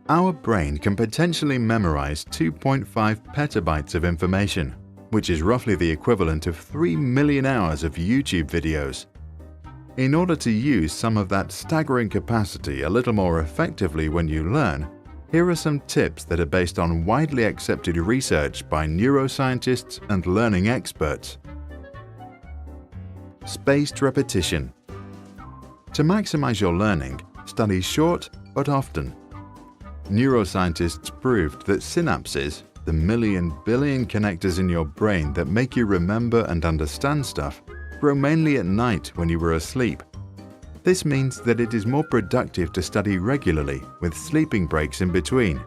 Our brain can potentially memorize 2.5 petabytes of information, which is roughly the equivalent of 3 million hours of YouTube videos. In order to use some of that staggering capacity a little more effectively when you learn, here are some tips that are based on widely accepted research by neuroscientists and learning experts. Spaced repetition. To maximize your learning, study short but often. Neuroscientists proved that synapses, the million billion connectors in your brain that make you remember and understand stuff, grow mainly at night when you were asleep. This means that it is more productive to study regularly with sleeping breaks in between.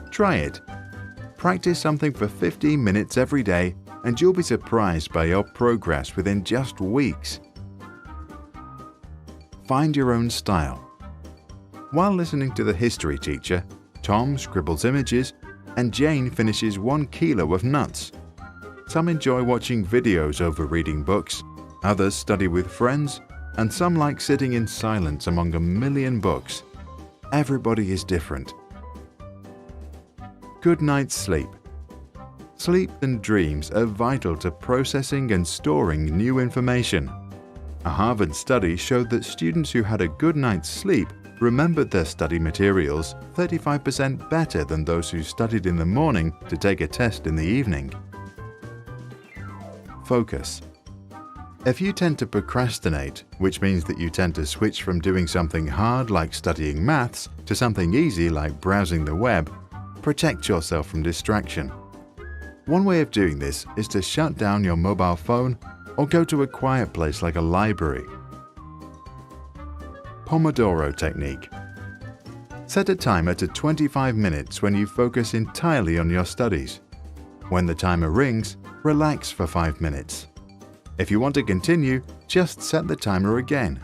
Try it. Practice something for 15 minutes every day and you'll be surprised by your progress within just weeks. Find your own style. While listening to the history teacher, Tom scribbles images and Jane finishes 1 kilo of nuts. Some enjoy watching videos over reading books, others study with friends, and some like sitting in silence among a million books. Everybody is different. Good night's sleep. Sleep and dreams are vital to processing and storing new information. A Harvard study showed that students who had a good night's sleep remembered their study materials 35% better than those who studied in the morning to take a test in the evening. Focus. If you tend to procrastinate, which means that you tend to switch from doing something hard like studying maths to something easy like browsing the web, protect yourself from distraction. One way of doing this is to shut down your mobile phone or go to a quiet place like a library. Pomodoro technique. Set a timer to 25 minutes when you focus entirely on your studies. When the timer rings, relax for 5 minutes. If you want to continue, just set the timer again.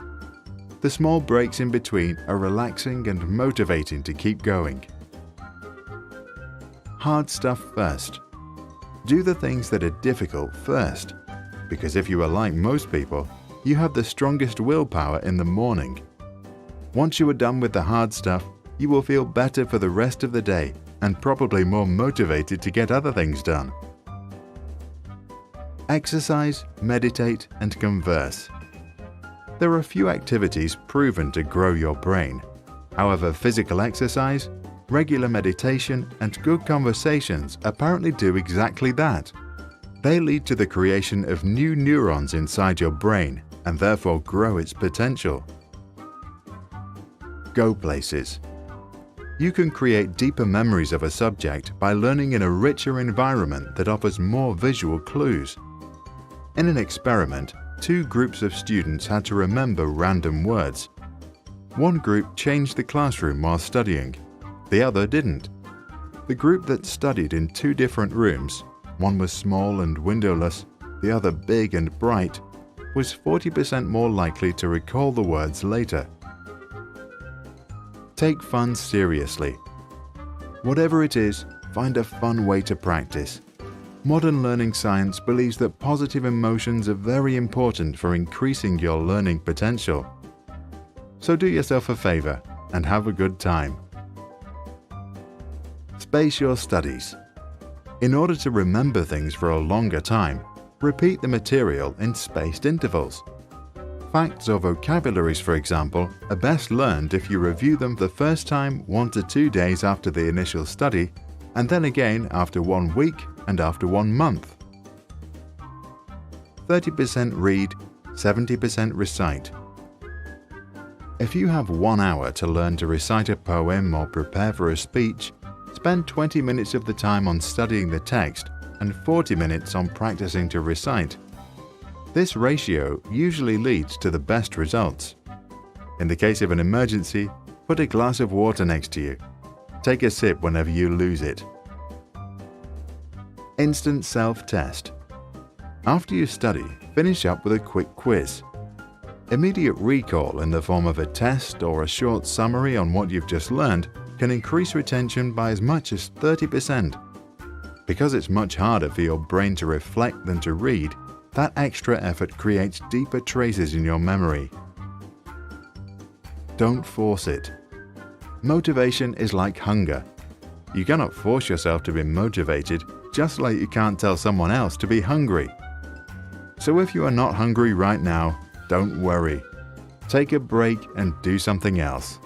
The small breaks in between are relaxing and motivating to keep going. Hard stuff first. Do the things that are difficult first, because if you are like most people, you have the strongest willpower in the morning. Once you are done with the hard stuff, you will feel better for the rest of the day and probably more motivated to get other things done. Exercise, meditate, and converse. There are few activities proven to grow your brain. However, physical exercise, regular meditation, and good conversations apparently do exactly that. They lead to the creation of new neurons inside your brain and therefore grow its potential. Go places. You can create deeper memories of a subject by learning in a richer environment that offers more visual clues. In an experiment, 2 groups of students had to remember random words. One group changed the classroom while studying, the other didn't. The group that studied in 2 different rooms, one was small and windowless, the other big and bright, was 40% more likely to recall the words later. Take fun seriously. Whatever it is, find a fun way to practice. Modern learning science believes that positive emotions are very important for increasing your learning potential. So do yourself a favor and have a good time. Space your studies. In order to remember things for a longer time, repeat the material in spaced intervals. Facts or vocabularies, for example, are best learned if you review them the first time 1 to 2 days after the initial study, and then again after 1 week and after 1 month. 30% read, 70% recite. If you have 1 hour to learn to recite a poem or prepare for a speech, spend 20 minutes of the time on studying the text and 40 minutes on practicing to recite. This ratio usually leads to the best results. In the case of an emergency, put a glass of water next to you. Take a sip whenever you lose it. Instant self-test. After you study, finish up with a quick quiz. Immediate recall in the form of a test or a short summary on what you've just learned can increase retention by as much as 30%. Because it's much harder for your brain to reflect than to read, that extra effort creates deeper traces in your memory. Don't force it. Motivation is like hunger. You cannot force yourself to be motivated, just like you can't tell someone else to be hungry. So if you are not hungry right now, don't worry. Take a break and do something else.